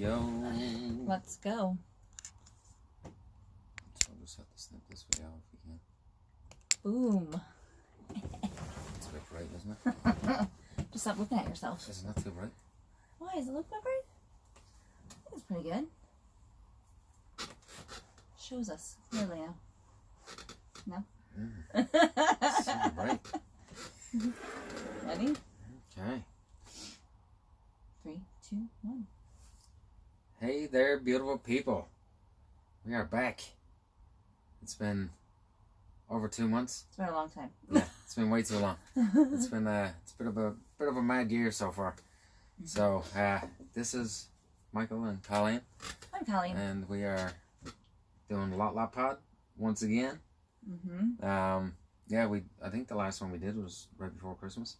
yo. Let's go. So I'll just have to snip this video if we can. Boom. It's a bit bright, isn't it? Just stop looking at yourself. Is it not too bright? Why? Is it look that bright? I think it's pretty good. Shows us clearly now. No? Super bright. Ready? Okay. 3, 2, 1. Hey there, beautiful people. We are back. It's been over 2 months. It's been a long time. Yeah, it's been way too long. It's been a bit of a mad year so far. So this is Michael and Colleen, I'm Colleen. and we are doing Lot Pod once again. Yeah, I think the last one we did was right before Christmas.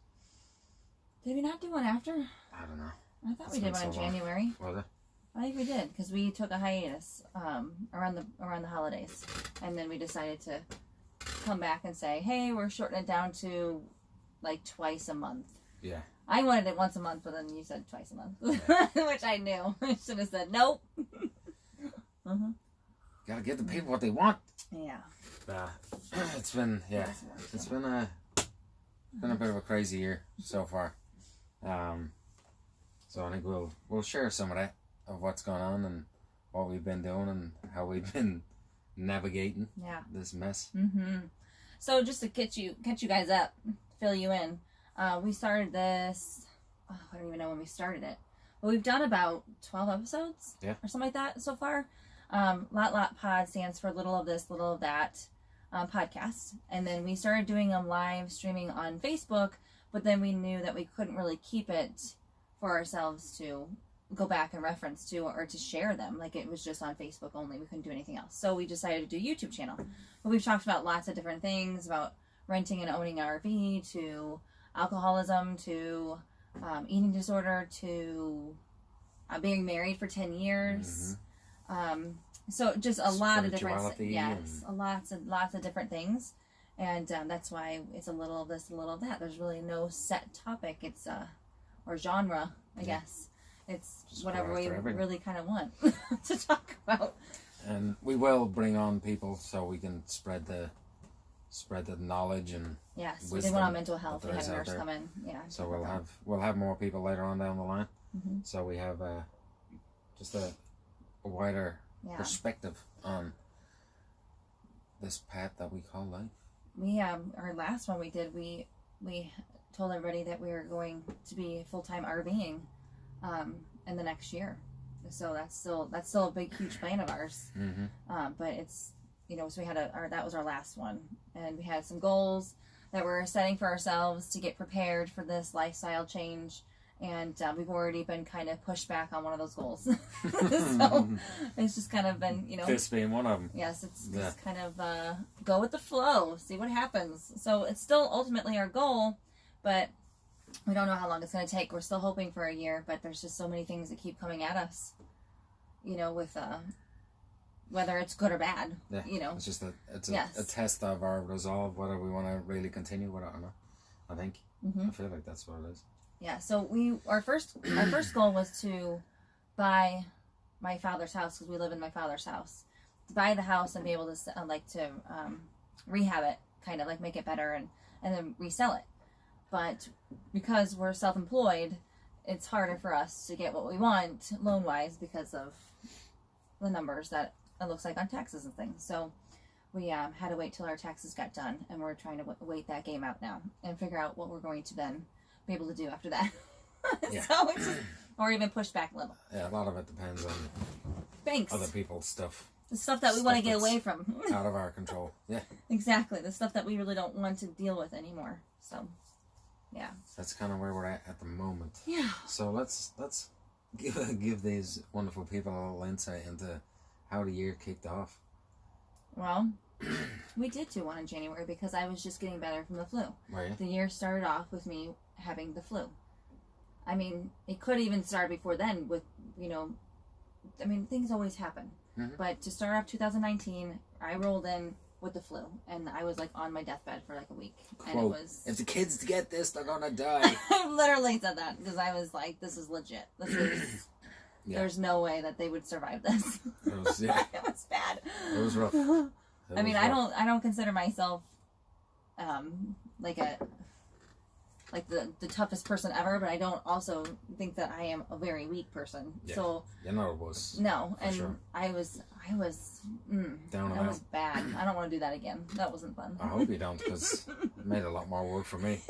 Did we not do one after? I don't know. I thought It's we did been one in so long. January. Was it? I think we did because we took a hiatus around the holidays, and then we decided to come back and say, "Hey, we're shortening it down to like twice a month." Yeah. I wanted it once a month, but then you said twice a month, which I knew. I should have said nope. Gotta give the people what they want. Yeah. It's been it's been a bit of a crazy year so far. So I think we'll share some of that, of what's going on and what we've been doing and how we've been navigating this mess. So just to catch you guys up, fill you in, we started this. I don't even know when we started it, but we've done about 12 episodes, or something like that so far. Lot Pod stands for Little of This, Little of That podcast, and then we started doing them live streaming on Facebook. But then we knew that we couldn't really keep it for ourselves to go back and reference to or to share them. Like it was just on Facebook only. We couldn't do anything else. So we decided to do a YouTube channel. But we've talked about lots of different things, about renting and owning an RV, to alcoholism, to eating disorder, to being married for 10 years. So just a lot of different, lots of different things. And that's why it's a little of this, a little of that. There's really no set topic. It's or genre, I guess. It's just whatever we really kind of want to talk about. And we will bring on people so we can spread the knowledge and yes, we did one on mental health. We had a nurse come in. Yeah. So we'll have more people later on down the line. So we have just a wider perspective on this path that we call life. We our last one we did, we told everybody that we were going to be full-time RVing in the next year. So that's still a big huge plan of ours. But it's, so we had that was our last one, and we had some goals that we're setting for ourselves to get prepared for this lifestyle change. And we've already been kind of pushed back on one of those goals. So it's just kind of been, This being one of them. Yes, it's just kind of go with the flow, see what happens. So it's still ultimately our goal, but we don't know how long it's going to take. We're still hoping for a year, but there's just so many things that keep coming at us, with whether it's good or bad. Yeah, it's just a test of our resolve, whether we want to really continue with it or not. I think. I feel like that's what it is. Yeah, so our first goal was to buy my father's house, because we live in my father's house. To buy the house and be able to rehab it, kind of like make it better and then resell it. But because we're self-employed, it's harder for us to get what we want loan-wise because of the numbers that it looks like on taxes and things. So we had to wait till our taxes got done, and we're trying to wait that game out now and figure out what we're going to then be able to do after that. So it's just, or even push back a little. Yeah, a lot of it depends on other people's stuff. The stuff that we want to get away from. Out of our control. Yeah. Exactly. The stuff that we really don't want to deal with anymore. So, yeah. That's kind of where we're at the moment. Yeah. So let's give these wonderful people a little insight into how the year kicked off. Well, we did do one in January because I was just getting better from the flu. Right. The year started off with me having the flu. I mean, it could even start before then with, things always happen. But to start off 2019, I rolled in with the flu, and I was like on my deathbed for like a week. Quote, and it was, if the kids get this, they're gonna die. I literally said that because I was like, this is legit. This is There's no way that they would survive this. It was, yeah. It was bad. It was rough. I don't consider myself like the toughest person ever, but I don't also think that I am a very weak person. Yeah. So it was. No, and sure. I was down and that out. was bad. I don't want to do that again. That wasn't fun. I hope you don't, because it made a lot more work for me.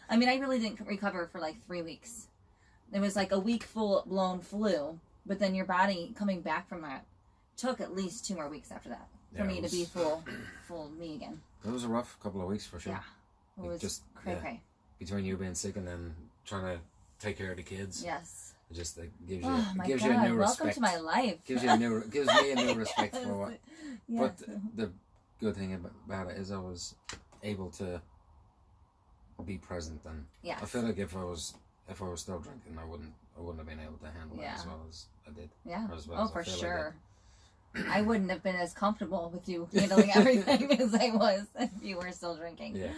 I mean, I really didn't recover for like 3 weeks. It was like a week full-blown flu, but then your body coming back from that took at least 2 more weeks after that for me to be full me again. It was a rough couple of weeks for sure. Yeah, it was just cray-cray. Between you being sick and then trying to take care of the kids. Yes. It just gives you you a new respect. Welcome to my life. Gives me a new respect for what. Yes. But the good thing about it is I was able to be present, and I feel like if I was still drinking, I wouldn't have been able to handle it as well as I did. Yeah. Well for sure. I wouldn't have been as comfortable with you handling everything as I was if you were still drinking. Yeah.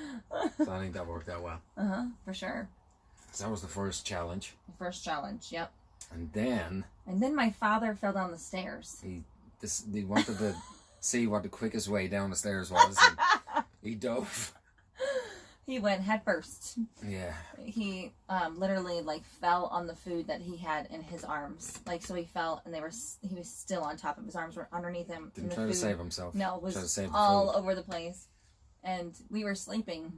So I think that worked out well. For sure. So that was the first challenge. The first challenge, yep. And then my father fell down the stairs. He wanted to see what the quickest way down the stairs was, and he dove. He went head first. Yeah. He literally fell on the food that he had in his arms. So he fell, and he was still on top of his arms, were underneath him. Didn't try to save himself. No, it was all over the place. And we were sleeping.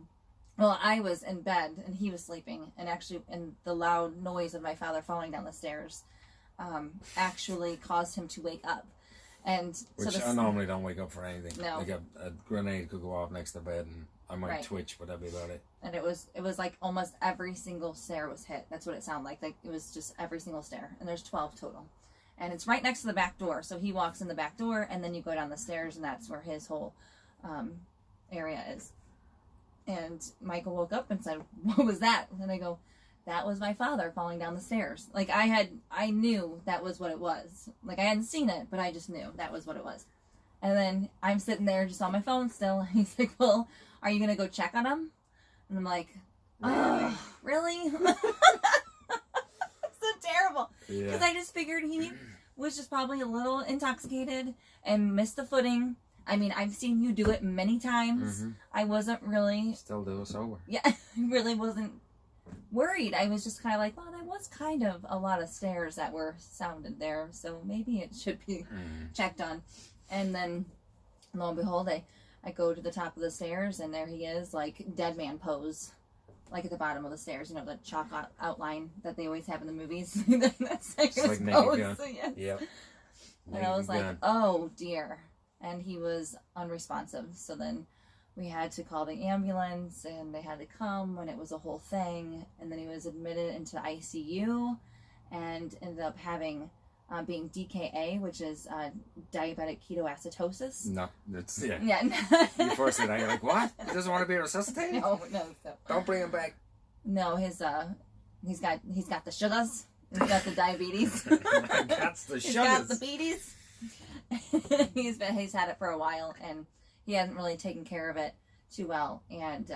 Well, I was in bed, and he was sleeping. And actually, and the loud noise of my father falling down the stairs actually caused him to wake up. And which I normally don't wake up for anything. No. Like a grenade could go off next to bed, and I might twitch, but that'd be about it. And it was like almost every single stair was hit. That's what it sounded like. Like it was just every single stair. And there's 12 total. And it's right next to the back door. So he walks in the back door, and then you go down the stairs, and that's where his whole area is. And Michael woke up and said, "What was that?" And I go, "That was my father falling down the stairs." Like I knew that was what it was. Like I hadn't seen it, but I just knew that was what it was. And then I'm sitting there just on my phone still. And he's like, "Well, are you going to go check on him?" And I'm like, "Oh, really?" So terrible. Because I just figured he was just probably a little intoxicated and missed the footing. I mean, I've seen you do it many times. Mm-hmm. I wasn't really... Still do it sober. Yeah, I really wasn't worried. I was just kind of like, well, there was kind of a lot of stairs that were sounded there, so maybe it should be checked on. And then, lo and behold, I go to the top of the stairs, and there he is, dead man pose. At the bottom of the stairs, the chalk outline that they always have in the movies. That's it's naked gun. Yes. Yep. And I was like, oh, dear. And he was unresponsive. So then we had to call the ambulance, and they had to come, and it was a whole thing. And then he was admitted into ICU and ended up having being DKA, which is diabetic ketoacidosis. No, that's yeah. You first said, you're like, what? He doesn't want to be resuscitated? No. Don't bring him back. No, he's got the sugars. He's got the diabetes. That's the sugars. He's got the beaties. He's had it for a while, and he hasn't really taken care of it too well, and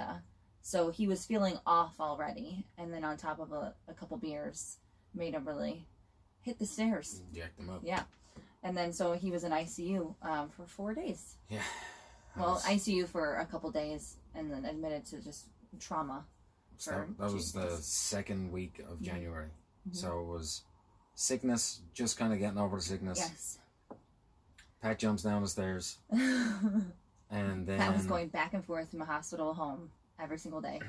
so he was feeling off already, and then on top of a couple beers made him really hit the stairs. Jacked him up. Yeah. And then so he was in ICU for 4 days. Yeah. ICU for a couple days, and then admitted to just trauma. So that was the second week of January. Mm-hmm. So it was sickness, just kind of getting over the sickness. Yes. Pat jumps down the stairs. And then... Pat was going back and forth from the hospital home every single day.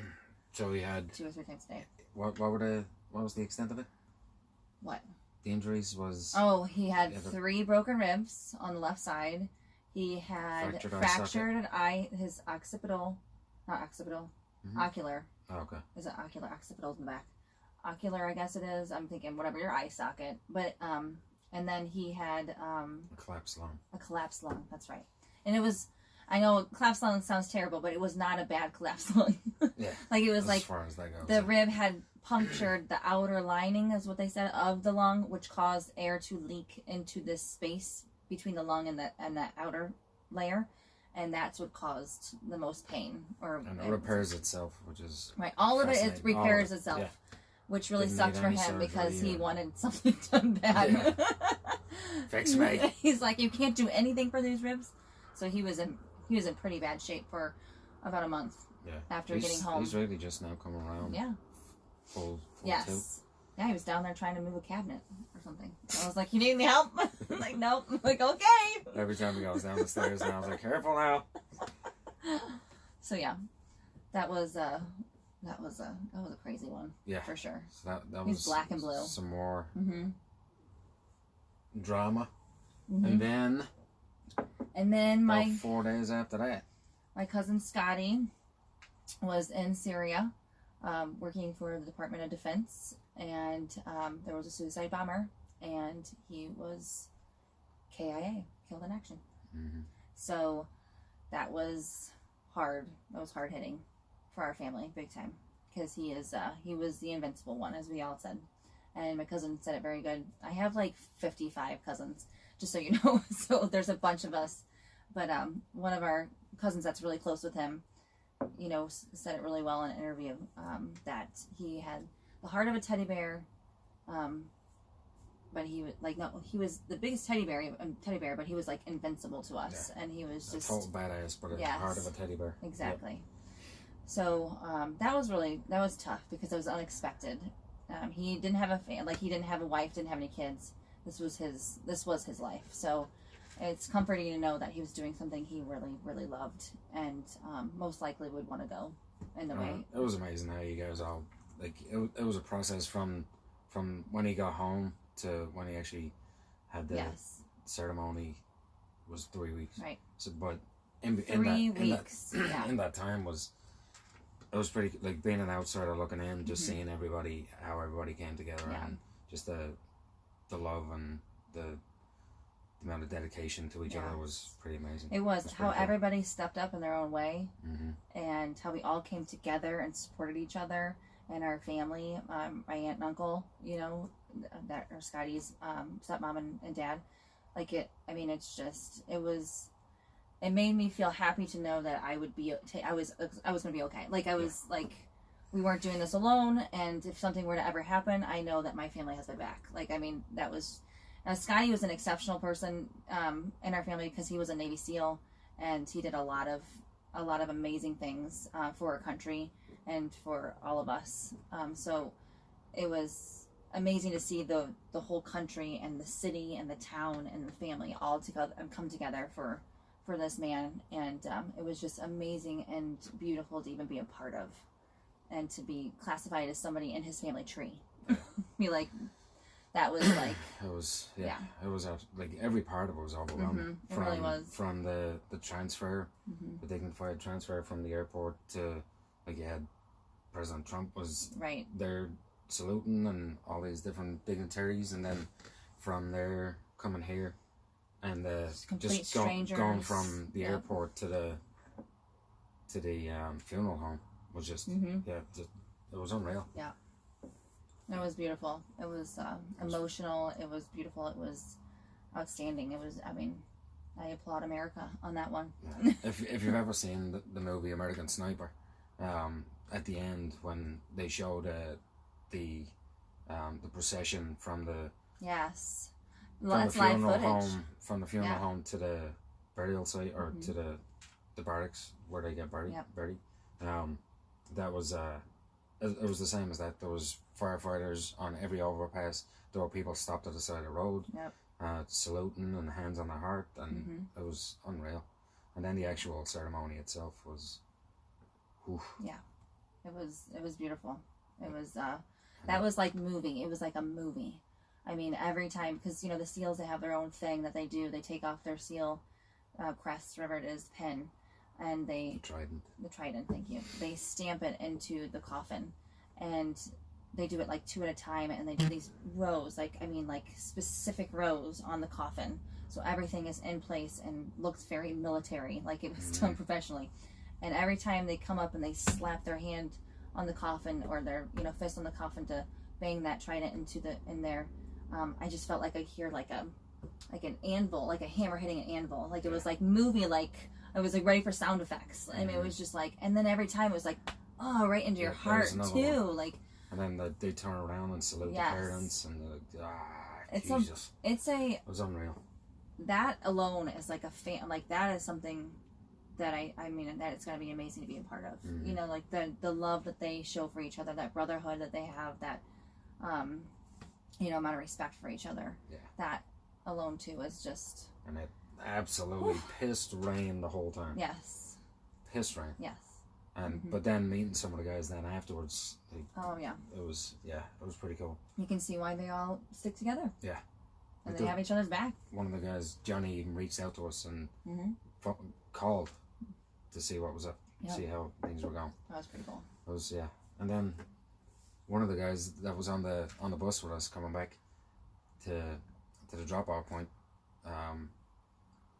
So he had... 2 or 3 times a day. What was the extent of it? What? The injuries was... Oh, he had 3 broken ribs on the left side. He had fractured his occipital... Not occipital. Mm-hmm. Ocular. Oh, okay. Is it ocular? Occipital's in the back. Ocular, I guess it is. I'm thinking whatever, your eye socket. But, and then he had... a collapsed lung. A collapsed lung, that's right. And it was... I know collapsed lung sounds terrible, but it was not a bad collapsed lung. Yeah. It was as far as that goes. The rib had punctured the outer lining, is what they said, of the lung, which caused air to leak into this space between the lung and that outer layer. And that's what caused the most pain. And it repairs itself, which is right. All of it repairs itself. Yeah. which really sucked for him because he wanted something done bad. Yeah. Fix me. He's like, you can't do anything for these ribs. So he was in pretty bad shape for about a month. Yeah. After getting home. He's really just now coming around. Yeah. Full yes. tilt. Yeah, he was down there trying to move a cabinet or something. I was like, you need any help? I'm like, nope. I'm like, okay. Every time he goes down the stairs, and I was like, careful now. So yeah, that was a crazy one. Yeah, for sure. So that He's was black and blue. Some more Mm-hmm. drama, mm-hmm. and then my 4 days after that, my cousin Scotty was in Syria, working for the Department of Defense, and there was a suicide bomber, and he was KIA, killed in action. Mm-hmm. So that was hard. That was hard hitting for our family, big time, because he was the invincible one, as we all said. And my cousin said it very good. I have like 55 cousins, just so you know. So there's a bunch of us. But one of our cousins that's really close with him, you know, said it really well in an interview, that he had the heart of a teddy bear, but he was the biggest teddy bear, but he was like invincible to us, and he was just a total badass, but the heart of a teddy bear. Exactly. Yep. So that was tough because it was unexpected. He didn't have he didn't have a wife, didn't have any kids. This was his life. So it's comforting to know that he was doing something he really, really loved, and most likely would want to go in the way. It was amazing how you guys all, like, it was a process from when he got home to when he actually had the ceremony was 3 weeks. Right. So, but in that time it was pretty, like, being an outsider looking in, just seeing everybody, how everybody came together, and just the love and the amount of dedication to each other was pretty amazing. It was how everybody stepped up in their own way, and how we all came together and supported each other and our family. My aunt and uncle, you know, that are Scotty's stepmom and dad. Like it made me feel happy to know that I would be. I was gonna be okay. Like I was like, we weren't doing this alone, and if something were to ever happen, I know that my family has my back. Like, I mean, that was. Now, Scotty was an exceptional person in our family because he was a Navy SEAL, and he did a lot of amazing things for our country and for all of us. So it was amazing to see the whole country and the city and the town and the family all together and come together for this man, and it was just amazing and beautiful to even be a part of, and to be classified as somebody in his family tree. Be like. That was like it was it was like every part of it was overwhelming. It really was. From the transfer, the dignified transfer from the airport to, like, you had President Trump was there saluting and all these different dignitaries, and then from there coming here, and just going from the airport to the funeral home was just it was unreal. Yeah. It was beautiful. It was emotional. It was beautiful. It was outstanding. It was, I mean, I applaud America on that one. if you've ever seen the movie American Sniper, at the end when they showed the procession from the funeral home to the burial site, or to the barracks where they get buried. That was it was the same as that. There was firefighters on every overpass. There were people stopped at the side of the road, saluting and hands on their heart, and it was unreal. And then the actual ceremony itself was, it was beautiful. It was that was like moving. It was like a movie. I mean, every time, because, you know, the SEALs, they have their own thing that they do. They take off their SEAL crest, whatever it is, pin, and the trident, thank you. They stamp it into the coffin, and they do it like 2 at a time, and they do these rows, like specific rows on the coffin, so everything is in place and looks very military, like it was done professionally. And every time they come up and they slap their hand on the coffin, or their fist on the coffin to bang that trident in there, I just felt like I hear like an anvil, like a hammer hitting an anvil, like it was like movie, like I was like ready for sound effects. I mean, it was just like, and then every time it was like, oh, right into your heart too. Like, And then they turn around and salute the parents, and they're like, Jesus. It was unreal. That alone is like like that is something that I mean that it's gotta be amazing to be a part of. Mm-hmm. You know, like the love that they show for each other, that brotherhood that they have, that you know, amount of respect for each other. Yeah. That alone too is just. And it absolutely pissed rain the whole time. Yes. Pissed rain. Yes. And but then meeting some of the guys then afterwards. It was pretty cool. You can see why they all stick together. Yeah. And they have each other's back. One of the guys, Johnny, even reached out to us and called to see what was up, see how things were going. That was pretty cool. It was, and then one of the guys that was on the bus with us coming back to the drop-off point,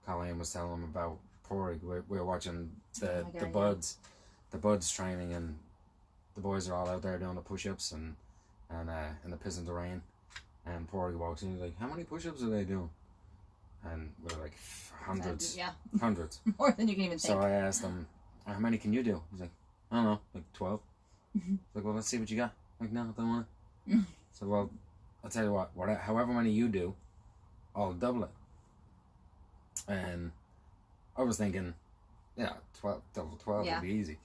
Colleen was telling him about Porrig. We were watching the buds training, and the boys are all out there doing the push-ups and in the piss and the rain. And Porrig walks in, he's like, how many push-ups are they doing? And we're like, hundreds. Hundreds. More than you can even think. So I asked him, how many can you do? He's like, I don't know, like 12. He's like, well, let's see what you got. I'm like, no, I don't want to. So, well, I'll tell you what, however many you do, I'll double it. And I was thinking, 12, double 12 would be easy.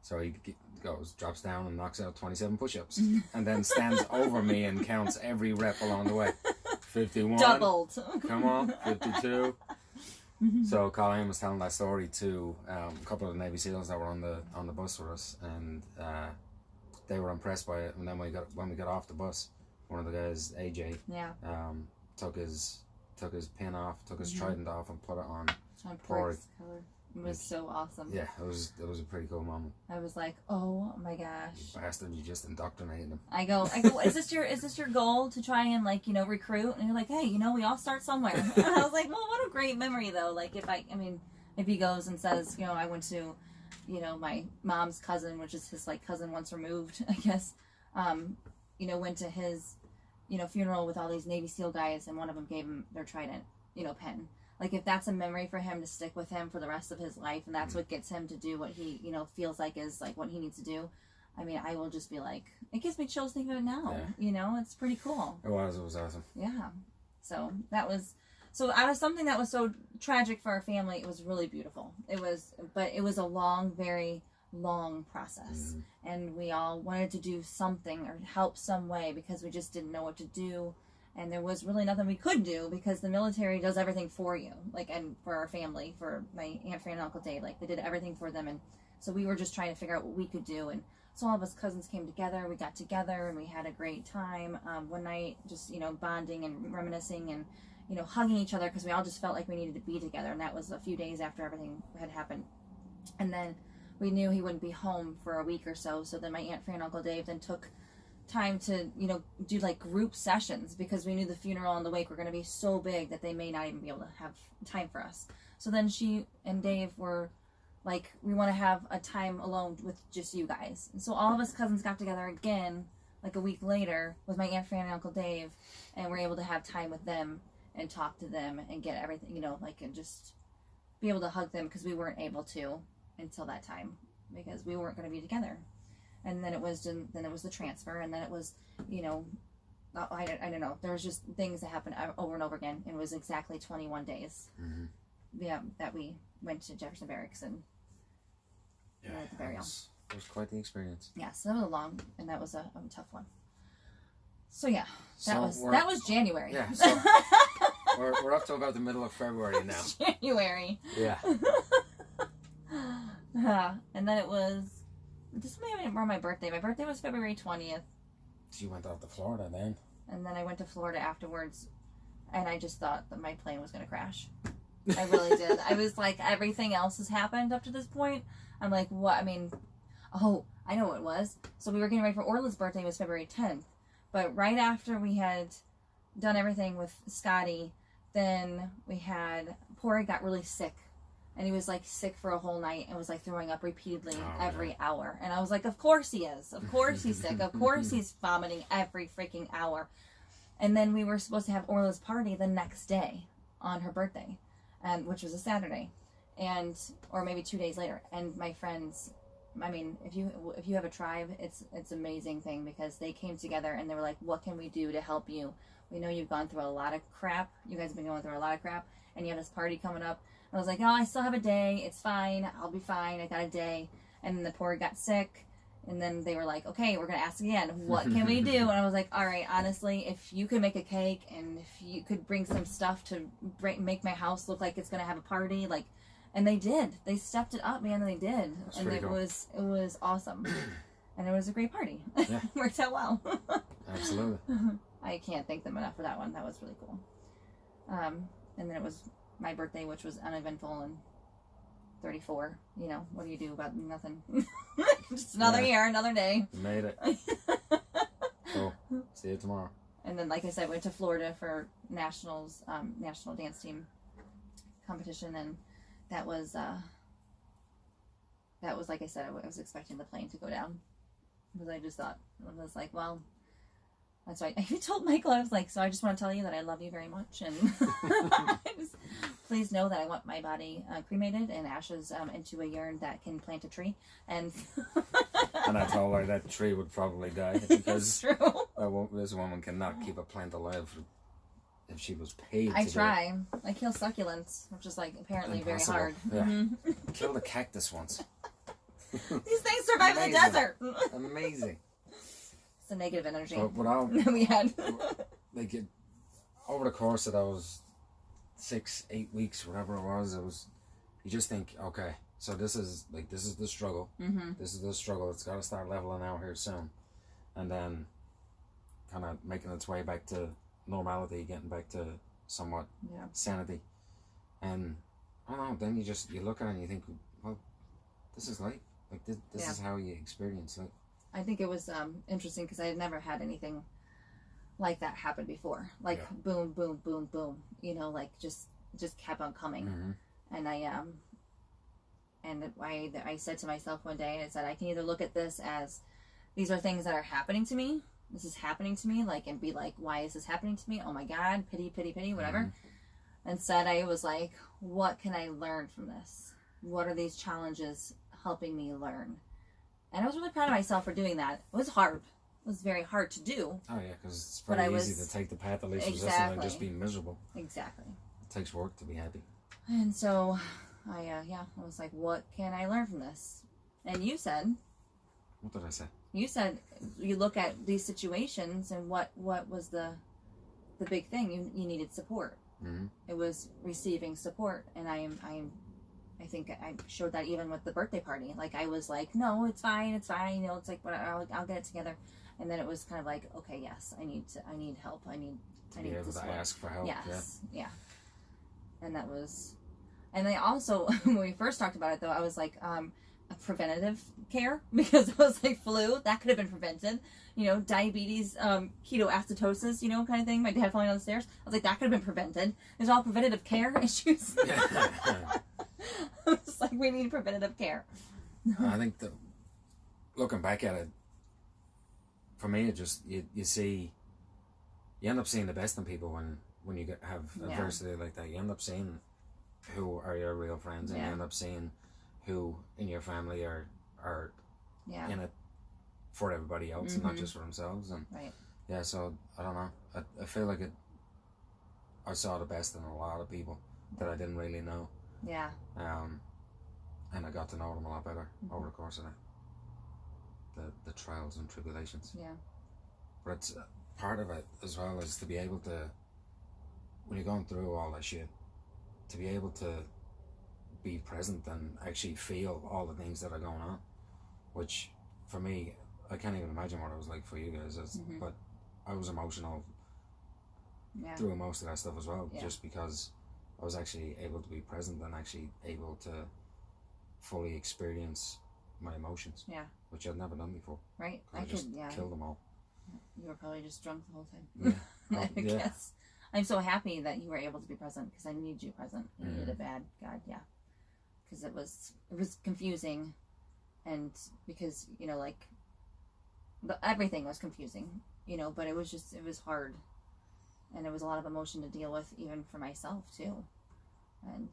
So he drops down and knocks out 27 push-ups. And then stands over me and counts every rep along the way. 51. Doubled. Come on, 52. So Colleen was telling that story to a couple of the Navy SEALs that were on the bus with us, and they were impressed by it. And then when we got off the bus, one of the guys, AJ, took his pin off, took his trident off, and put it on Porrig's color. It was so awesome. Yeah, it was a pretty cool moment. I was like, oh my gosh. You bastard, you just indoctrinated him. I go, is this your goal to try and like, recruit? And you're like, hey, we all start somewhere. And I was like, well, what a great memory though. Like if he goes and says, I went to, my mom's cousin, which is his like cousin once removed, I guess, went to his, funeral with all these Navy SEAL guys, and one of them gave him their trident, pen. Like, if that's a memory for him to stick with him for the rest of his life, and that's what gets him to do what he, feels like is, like, what he needs to do, I mean, I will just be like, it gives me chills thinking of it now. Yeah. It's pretty cool. It was awesome. Yeah. So, out of something that was so tragic for our family, it was really beautiful. But it was a long, very long process. And we all wanted to do something or help some way because we just didn't know what to do. And there was really nothing we could do because the military does everything for you, like, and for our family, for my Aunt Fran and Uncle Dave, like, they did everything for them. And so we were just trying to figure out what we could do. And so all of us cousins came together, we got together, and we had a great time. One night, just, bonding and reminiscing and, hugging each other because we all just felt like we needed to be together. And that was a few days after everything had happened. And then we knew he wouldn't be home for a week or so. So then my Aunt Fran and Uncle Dave then took time to do like group sessions because we knew the funeral and the wake were going to be so big that they may not even be able to have time for us. So then she and Dave were like, we want to have a time alone with just you guys. And so all of us cousins got together again like a week later with my Aunt Fran and Uncle Dave, and we're able to have time with them and talk to them and get everything, and just be able to hug them because we weren't able to until that time because we weren't going to be together. And then it was the transfer, and then it was, I don't know. There was just things that happened over and over again. And it was exactly 21 days. Yeah, that we went to Jefferson Barracks and the burial. It was quite the experience. Yeah, so that was long, and that was a tough one. So yeah, that was January. Yeah, so we're up to about the middle of February now. January. Yeah. And then it was. This may have been around my birthday. My birthday was February 20th. You went out to Florida then? And then I went to Florida afterwards, and I just thought that my plane was going to crash. I really did. I was like, everything else has happened up to this point. I'm like, what? I mean, I know what it was. So we were getting ready for Orla's birthday. It was February 10th. But right after we had done everything with Scotty, then we had, Porrig got really sick. And he was like sick for a whole night and was like throwing up repeatedly every hour. And I was like, of course he is. Of course he's sick. Of course he's vomiting every freaking hour. And then we were supposed to have Orla's party the next day on her birthday, which was a Saturday, or maybe 2 days later. And my friends I mean, if you have a tribe, it's an amazing thing because they came together and they were like, what can we do to help you? We know you've gone through a lot of crap. You guys have been going through a lot of crap, and you have this party coming up. I was like, oh, I still have a day. It's fine. I'll be fine. I got a day. And then the poor guy got sick. And then they were like, okay, we're going to ask again. What can we do? And I was like, all right, honestly, if you could make a cake and if you could bring some stuff to make my house look like it's going to have a party, like, and they did. They stepped it up, man, and they did. That's and it cool. was awesome. And it was a great party. Yeah. Worked out well. Absolutely. I can't thank them enough for that one. That was really cool. And then it was my birthday, which was uneventful and 34. You know, what do you do about nothing? Just another year, another day. You made it. Cool. See you tomorrow. And then, like I said, went to Florida for nationals, national dance team competition, and that was like I said, I was expecting the plane to go down because I just thought, I was like, well. That's why I even told Michael, I was like, so I just want to tell you that I love you very much. And please know that I want my body cremated and ashes into a urn that can plant a tree. And I told her that tree would probably die because true. This woman cannot keep a plant alive if she was paid I try. I kill succulents, which is like apparently Impossible. Very hard. Yeah. Mm-hmm. Killed a cactus once. These things survive in the desert. Amazing. It's the negative energy that we had. Like over the course of those 6-8 weeks, whatever it was, you just think, okay, so this is the struggle. Mm-hmm. This is the struggle. It's got to start leveling out here soon, and then kind of making its way back to normality, getting back to somewhat sanity, and I don't know. Then you look at it and you think, well, this is life. Like this is how you experience life. I think it was interesting because I had never had anything like that happen before. Like boom, boom, boom, boom. You know, like just kept on coming. Mm-hmm. And I said to myself one day, I said, I can either look at this as these are things that are happening to me. This is happening to me, like, and be like, why is this happening to me? Oh my God, pity, pity, pity, whatever. Mm-hmm. Instead, I was like, what can I learn from this? What are these challenges helping me learn? And I was really proud of myself for doing that. It was hard. It was very hard to do. Oh, yeah, because it's very easy to take the path of least resistance and just be miserable. Exactly. It takes work to be happy. And so, I was like, what can I learn from this? And you said... What did I say? You said you look at these situations and what was the big thing? You needed support. Mm-hmm. It was receiving support. And I think I showed that even with the birthday party. Like, I was like, no, it's fine. You know, it's like, I'll get it together. And then it was kind of like, okay, yes, I need help. I need to be able to ask for help. Yes, yeah. And that was, and I also, when we first talked about it though, I was like, preventative care, because I was like, flu, that could have been prevented. You know, diabetes, ketoacidosis, you know, kind of thing. My dad falling down the stairs. I was like, that could have been prevented. There's all preventative care issues. It's like, we need preventative care. I think that looking back at it, for me, it just you end up seeing the best in people when you have adversity like that. You end up seeing who are your real friends, and you end up seeing who in your family are in it for everybody else and not just for themselves. And so I don't know. I feel like I saw the best in a lot of people that I didn't really know. Yeah. And I got to know them a lot better over the course of the trials and tribulations. Yeah. But it's part of it as well is to be able to, when you're going through all that shit, to be able to be present and actually feel all the things that are going on, which for me, I can't even imagine what it was like for you guys. But I was emotional through most of that stuff as well, just because I was actually able to be present and actually able to fully experience my emotions. Yeah. Which I'd never done before. Right. I just killed them all. You were probably just drunk the whole time. Yeah. I guess. I'm so happy that you were able to be present because I need you present. I needed it bad. God, yeah. Because it was confusing, and because, you know, like, everything was confusing, you know, but it was hard, and it was a lot of emotion to deal with, even for myself too, and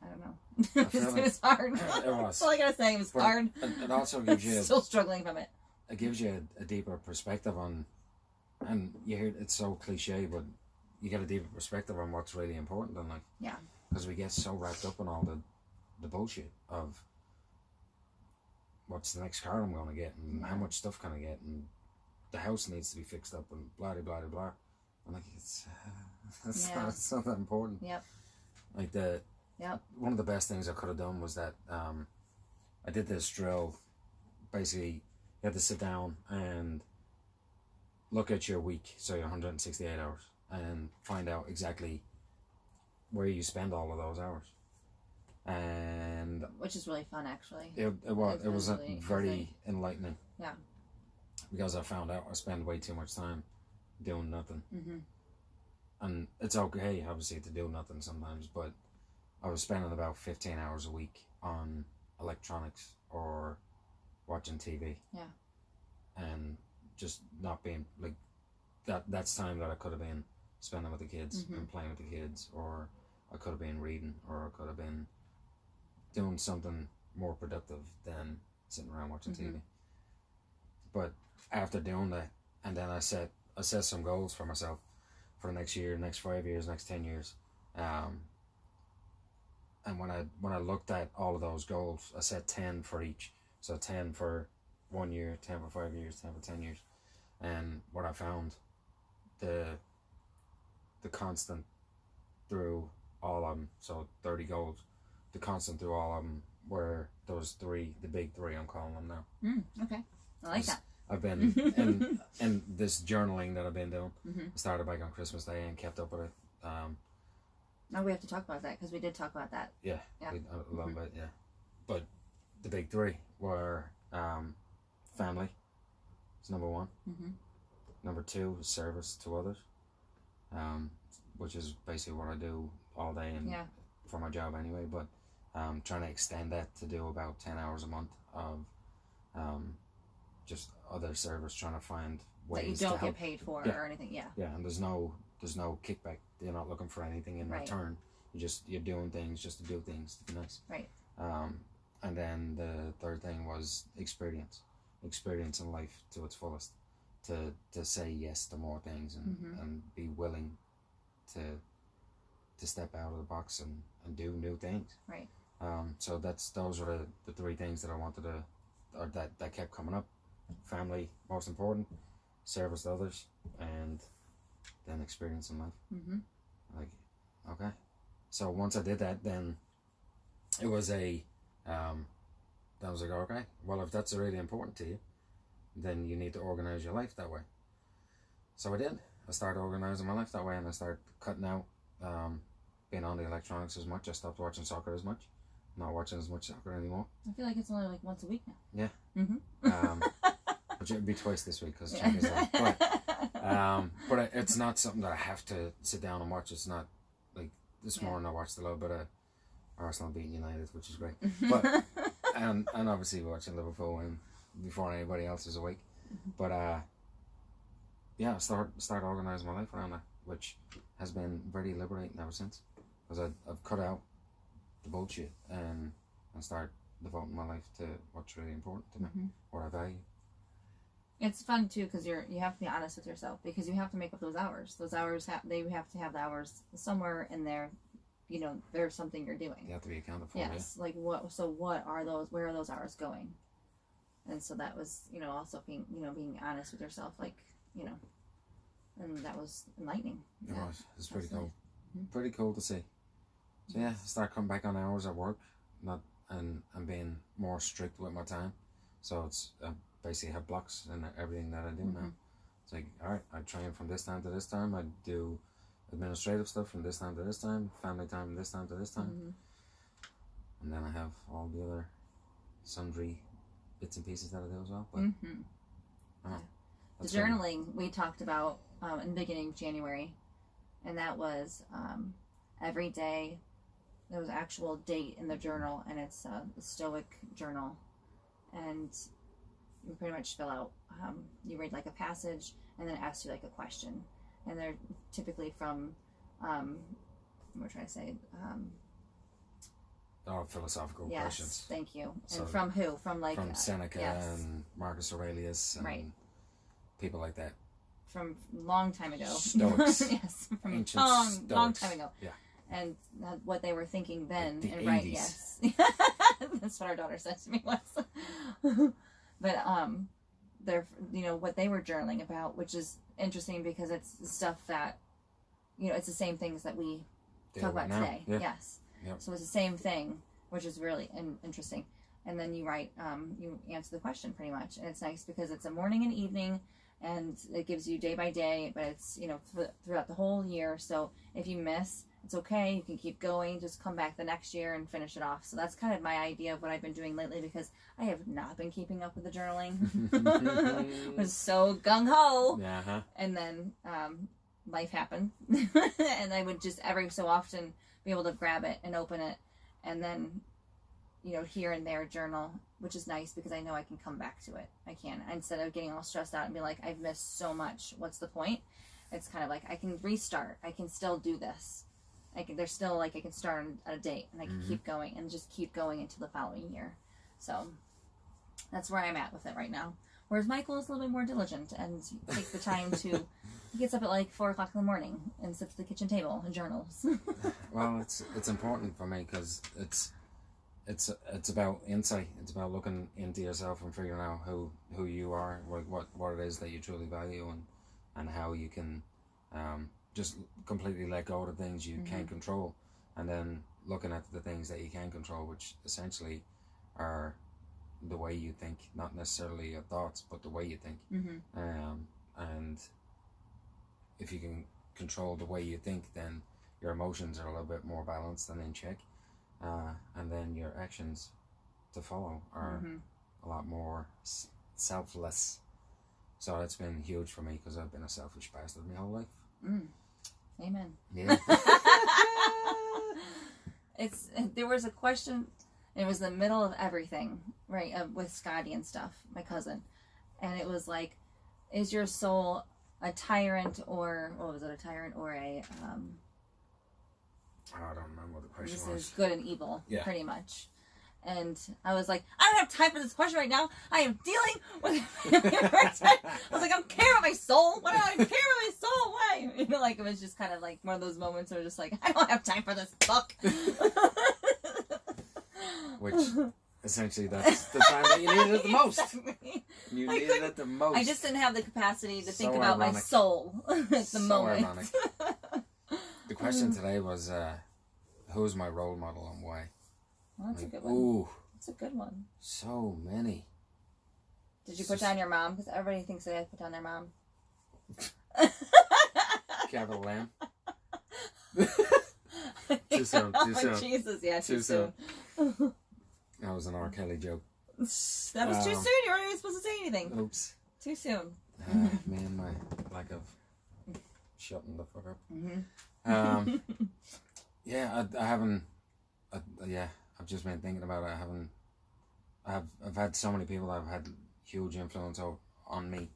I don't know. It was hard. It was. That's all I gotta say. It was hard. It also gives you still struggling from it. It gives you a deeper perspective on, and you hear it's so cliche, but you get a deeper perspective on what's really important in life. Yeah. Because we get so wrapped up in all the bullshit of what's the next car I'm going to get, and how much stuff can I get, and the house needs to be fixed up, and blah blah blah blah. I'm like, it's not that important. Yep. Like one of the best things I could have done was that I did this drill. Basically, you had to sit down and look at your week, so your 168 hours, and find out exactly where you spend all of those hours. And which is really fun, actually. It was really very enlightening. Yeah. Because I found out I spend way too much time doing nothing. Mm-hmm. And it's okay, obviously, to do nothing sometimes, but I was spending about 15 hours a week on electronics or watching TV. Yeah. And just not being, like, that's time that I could have been spending with the kids and playing with the kids, or I could have been reading, or I could have been doing something more productive than sitting around watching TV. But after doing that, and then I set some goals for myself for the next year, next 5 years, next 10 years. And when I looked at all of those goals, I set 10 for each. So 10 for 1 year, 10 for 5 years, 10 for 10 years. And what I found, the constant through all of them, so 30 goals, the constant through all of them were those three, the big three, I'm calling them now. Okay. I like that. I've been in this journaling that I've been doing. I started back on Christmas Day and kept up with it. Now we have to talk about that, because we did talk about that. Yeah. A little bit, yeah. But the big three were family. It's number one. Number two is service to others, which is basically what I do all day and for my job anyway. But trying to extend that to do about 10 hours a month of just other service, trying to find ways that you don't to get paid for or anything. Yeah, and there's no kickback. You're not looking for anything in return. You're doing things just to do things to be nice. Right. And then the third thing was experience in life to its fullest, to say yes to more things and be willing to step out of the box and do new things. Right. So those were the three things that I wanted to, or that kept coming up. Family, most important, service to others, and then experience in life. Like, okay. So once I did that, then it was then I was like, okay, well, if that's really important to you, then you need to organize your life that way. So I did. I started organizing my life that way, and I started cutting out being on the electronics as much. I stopped watching soccer as much. Not watching as much soccer anymore. I feel like it's only like once a week now. Yeah. Which it would be twice this week because Champions League. But it's not something that I have to sit down and watch. It's not like this morning I watched a little bit of Arsenal beating United, which is great. But and obviously watching Liverpool win before anybody else is awake. But I start organizing my life around that, which has been very liberating ever since, because I've cut out the bullshit and start devoting my life to what's really important to me, what I value. It's fun too, because you have to be honest with yourself, because you have to make up those hours. Those hours they have to have the hours somewhere in there. You know, there's something you're doing. You have to be accountable for. Yes, like what? So what are those? Where are those hours going? And so that was, also being honest with yourself, like, and that was enlightening. It was. It's pretty cool. Pretty cool to see. So I start coming back on hours at work, and being more strict with my time. So it's basically have blocks and everything that I do now. It's like, all right, I train from this time to this time. I do administrative stuff from this time to this time, family time from this time to this time, and then I have all the other sundry bits and pieces that I do as well. But the journaling we talked about in the beginning of January, and that was every day. There was an actual date in the journal, and it's a Stoic journal, and you pretty much fill out. You read like a passage, and then it asks you like a question, and they're typically from. We're trying to say All philosophical questions. Thank you. So and from who? From Seneca and Marcus Aurelius and people like that. From long time ago. Stoics. Yes, from ancient long time ago. Yeah. And what they were thinking then. The and 80s. Yes. That's what our daughter said to me once. But they're what they were journaling about, which is interesting because it's stuff that it's the same things that we talk about today. Yeah. Yes. Yep. So it's the same thing, which is really interesting. And then you write, you answer the question pretty much, and it's nice because it's a morning and evening, and it gives you day by day, but it's throughout the whole year. So if you miss, it's okay. You can keep going. Just come back the next year and finish it off. So that's kind of my idea of what I've been doing lately because I have not been keeping up with the journaling. Was so gung ho, and then life happened, and I would just every so often be able to grab it and open it, and then here and there journal, which is nice because I know I can come back to it. I can, instead of getting all stressed out and be like, I've missed so much, what's the point? It's kind of like I can restart. I can still do this. There's still I can start at a date and I can keep going and just keep going into the following year. So that's where I'm at with it right now. Whereas Michael is a little bit more diligent and takes the time to. He gets up at 4 o'clock in the morning and sits at the kitchen table and journals. Well, it's important for me because it's about insight. It's about looking into yourself and figuring out who you are, what it is that you truly value, and how you can just completely let go of the things you can't control, and then looking at the things that you can control, which essentially are the way you think, not necessarily your thoughts, but the way you think. And if you can control the way you think, then your emotions are a little bit more balanced and in check, and then your actions to follow are a lot more selfless. So that's been huge for me because I've been a selfish bastard my whole life. Amen. Yeah. There was a question. It was the middle of everything, right? With Scotty and stuff, my cousin, and it was like, is your soul a tyrant or what was it? A tyrant or a I don't remember what the question was. This is good and evil, pretty much. And I was like, I don't have time for this question right now. I am dealing with I was like, I don't care about my soul. Why do I care about my soul? Why? It was just kind of like one of those moments where just like, I don't have time for this book. Which essentially that's the time that you needed it the most. You needed it the most. I just didn't have the capacity to think about my soul at the moment. Ironic. The question today was, who's my role model and why? Well, that's a good one. Ooh. That's a good one. So many. Did you put down your mom? Because everybody thinks they have to put down their mom. Capital M. Too soon. Jesus, yeah, too soon. That was an R. Kelly joke. That was too soon. You weren't even supposed to say anything. Oops. Too soon. Me and my lack of shutting the fuck up. Yeah, I haven't. I've just been thinking about it. I've had so many people that have had huge influence on me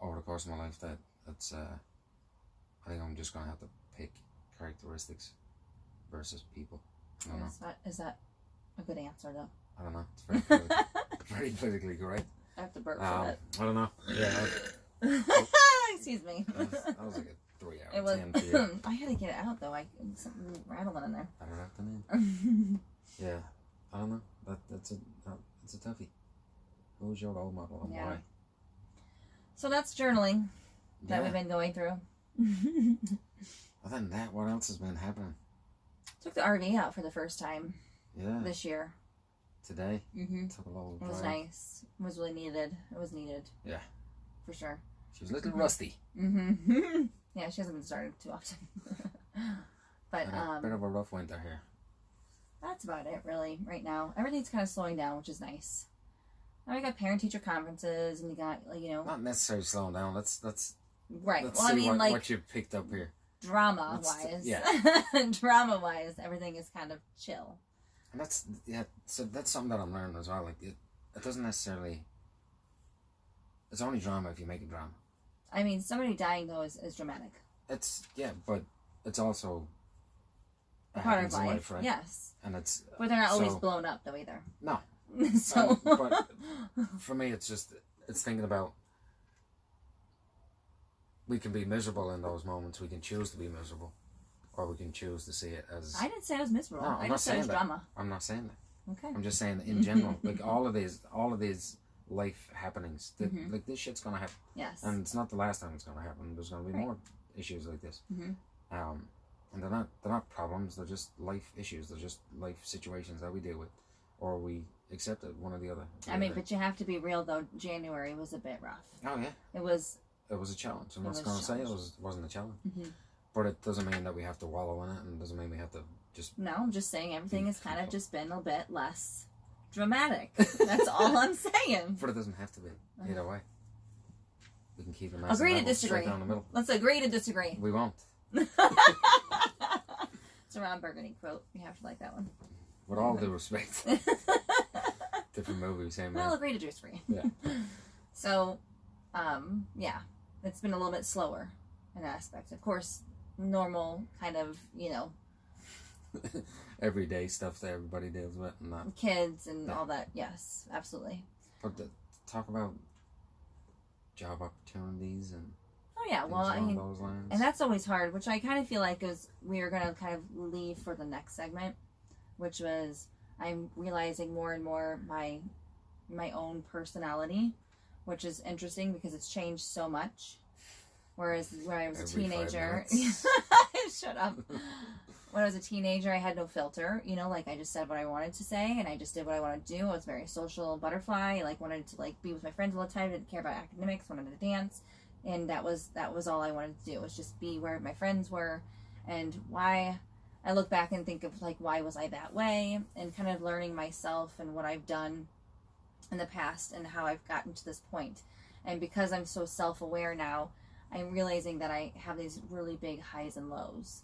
over the course of my life that it's. I think I'm just gonna have to pick characteristics versus people. I don't know. Is that a good answer though? I don't know. It's very politically correct. I have to burp for it. I don't know. Yeah. Excuse me. That was like a 3 hour. It was. I had to get it out though. Something rattling in there. I don't have to name. Yeah. I don't know. It's a toughie. Who was your role model and why? So that's journaling that we've been going through. Other than that, what else has been happening? Took the RV out for the first time. Yeah. This year. Today. Took a little drive. It was nice. It was really needed. It was needed. Yeah. For sure. She was a little rusty. Yeah, she hasn't been started too often. But a bit of a rough winter here. That's about it, really, right now. Everything's kind of slowing down, which is nice. Now we got parent-teacher conferences, and you got, Not necessarily slowing down. Let's right. Let's see what you picked up here. Drama-wise. Drama-wise, everything is kind of chill. And so that's something that I'm learning as well. Like, it doesn't necessarily... It's only drama if you make it drama. I mean, somebody dying, though, is dramatic. But it's also part of life, right? Yes. And it's... But they're not always blown up, though, either. No. So... but for me, it's thinking about... We can be miserable in those moments. We can choose to be miserable. Or we can choose to see it as... I didn't say I was miserable. No, I just said it was drama. I'm not saying that. Okay. I'm just saying that in general. Like, all of these life happenings. Like, this shit's going to happen. Yes. And it's not the last time it's going to happen. There's going to be more issues like this. And they're not problems. They're just life issues. They're just life situations that we deal with. Or we accept it, one or the other. But you have to be real, though. January was a bit rough. Oh, yeah. It was a challenge. I'm not going to say it wasn't a challenge. But it doesn't mean that we have to wallow in it, and it doesn't mean we have to just... No, I'm just saying everything has kind of just been a bit less dramatic. That's all I'm saying. But it doesn't have to be. Either way. We can keep it nice Agree to disagree. Down the middle. Let's agree to disagree. We won't. It's a Ron Burgundy quote. You have to like that one. With all due respect. Different movie, same man. We'll agree to disagree. Yeah. So, yeah. It's been a little bit slower in aspects. Of course, normal kind of, everyday stuff that everybody deals with and that. Kids and all that. Yes, absolutely. But talk about job opportunities and... Oh, yeah. Well, I mean, and that's always hard, which I kind of feel like we are going to kind of leave for the next segment, which was I'm realizing more and more my own personality, which is interesting because it's changed so much. Whereas when I was a teenager, shut up. When I was a teenager, I had no filter. Like I just said what I wanted to say, and I just did what I wanted to do. I was very social butterfly. Like wanted to be with my friends all the time. Didn't care about academics. Wanted to dance, and that was all I wanted to do. Was just be where my friends were, and why. I look back and think of why was I that way, and kind of learning myself and what I've done in the past and how I've gotten to this point. And because I'm so self-aware now, I'm realizing that I have these really big highs and lows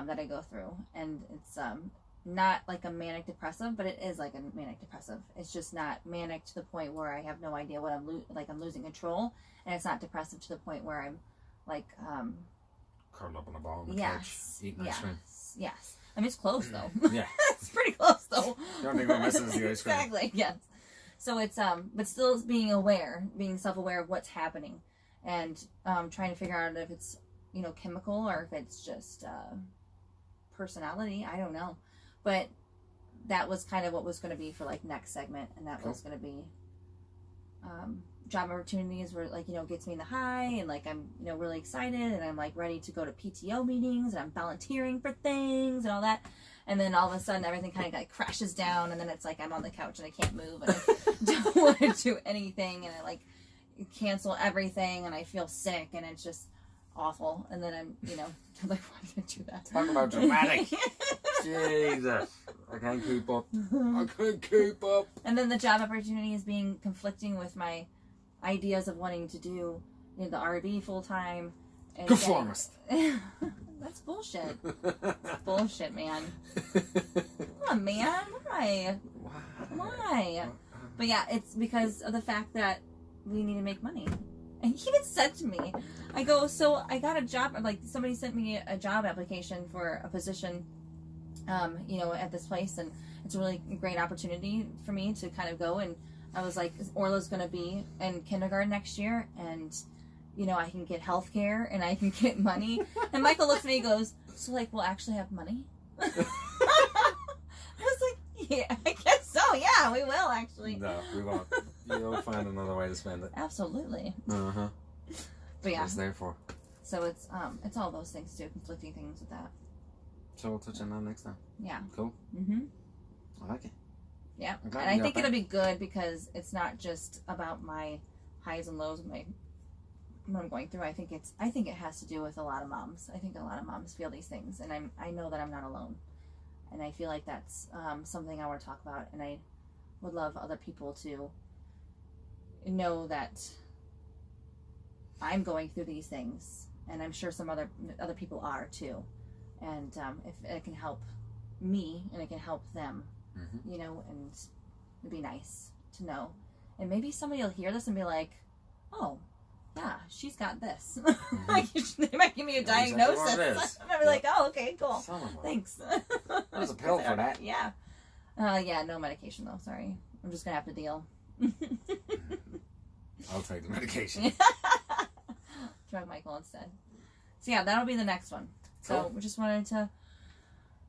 that I go through. And it's not like a manic depressive, but it is like a manic depressive. It's just not manic to the point where I have no idea what I'm losing control. And it's not depressive to the point where I'm curled up on a ball on the couch, eating ice cream. Yes. I mean, it's close, though. Yeah. It's pretty close, though. The only thing we're missing is the ice cream. Exactly, yes. So it's, but still being self-aware of what's happening. And trying to figure out if it's, chemical or if it's just personality. I don't know. But that was kind of what was going to be for, next segment. And that was going to be job opportunities where, gets me in the high. And, I'm, really excited. And I'm, ready to go to PTO meetings. And I'm volunteering for things and all that. And then all of a sudden, everything kind of crashes down. And then it's I'm on the couch and I can't move. And I don't want to do anything. And I, cancel everything and I feel sick and it's just awful. And then I'm, I'm why did I do that? Talk about dramatic. Jesus. I can't keep up. I can't keep up. And then the job opportunity is being conflicting with my ideas of wanting to do the RV full time. Conformist. That's bullshit. That's bullshit, man. Come on, man. Why? But yeah, it's because of the fact that we need to make money. And he even said to me, I got a job, somebody sent me a job application for a position, at this place, and it's a really great opportunity for me to kind of go, and I was like, Orla's going to be in kindergarten next year, and, I can get health care, and I can get money, and Michael looks at me and goes, so, we'll actually have money? I was like, yeah, I guess so, yeah, we will, actually. No, we won't. You'll find another way to spend it. Absolutely. Uh-huh. But yeah. It's there for. So it's all those things too, conflicting things with that. So we'll touch on that next time. Yeah. Cool. Mm-hmm. I like it. Yeah. And I think it'll be good because it's not just about my highs and lows, what I'm going through. I think it has to do with a lot of moms. I think a lot of moms feel these things, and I know that I'm not alone. And I feel like that's something I want to talk about, and I would love other people to know that I'm going through these things, and I'm sure some other people are too. And if it can help me and it can help them, and it'd be nice to know. And maybe somebody will hear this and be like, "Oh, yeah, she's got this." They might give me a diagnosis. I'm gonna be like, "Oh, okay, cool, thanks." There's a pill for that. Yeah. Yeah, no medication though. Sorry. I'm just going to have to deal. I'll take the medication. Drug Michael instead. So yeah, that'll be the next one. Cool. So we just wanted to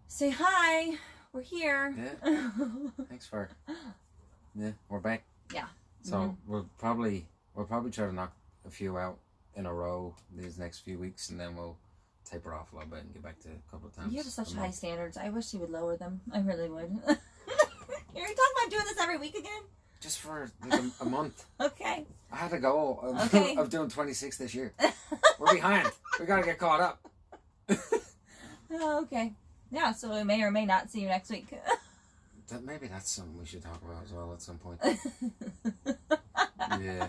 say hi. We're here. Yeah. Thanks for. Yeah, we're back. Yeah. So we'll probably try to knock a few out in a row these next few weeks, and then we'll taper off a little bit and get back to a couple of times. You have such high standards. I wish you would lower them. I really would. You're talking about doing this every week again? Just for like a month. Okay. I had a goal of doing 26 this year. We're behind. We gotta get caught up. Oh, okay. Yeah, so we may or may not see you next week. Maybe that's something we should talk about as well at some point. Yeah.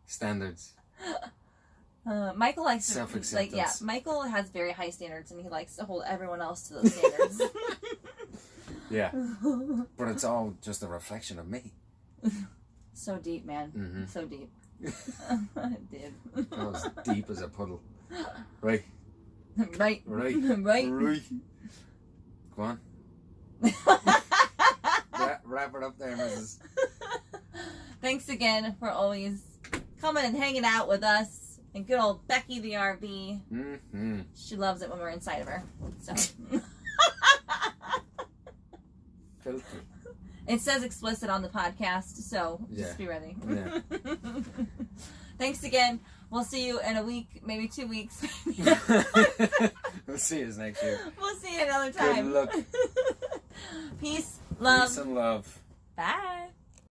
Standards. Michael likes self-acceptance. Yeah, Michael has very high standards, and he likes to hold everyone else to those standards. Yeah. But it's all just a reflection of me. So deep, man. Mm-hmm. So deep. Dude. That was deep as a puddle. Right. Right. Right. Right. Right. Go on. Wrap it up there, Mrs. Thanks again for always coming and hanging out with us. And good old Becky the RV. Mm-hmm. She loves it when we're inside of her. So. Filthy. It says explicit on the podcast, so just be ready. Yeah. Thanks again. We'll see you in a week, maybe 2 weeks. We'll see you next year. We'll see you another time. Good luck. Peace, love. Peace and love. Bye.